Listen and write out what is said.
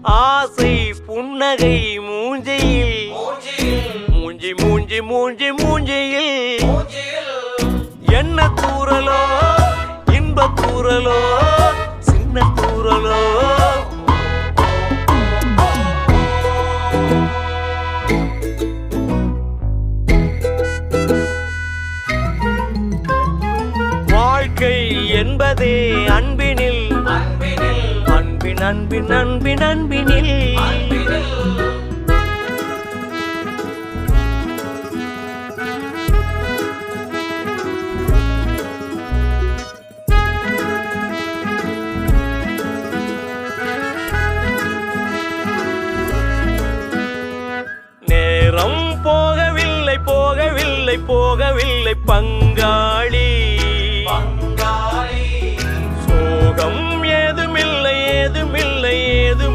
ஆசை புன்னகை மூஞ்சியில் மூஞ்சி மூஞ்சி மூஞ்சி மூஞ்சியில் என்ன தூரலோ இன்ப தூரலோ சின்ன தூரலோ வாழ்க்கை என்பதே அன்பினில் அன்பின் அன்பின் அன்பின் அன்பினில் நேரம் போகவில்லை போகவில்லை போகவில்லை பங்காளி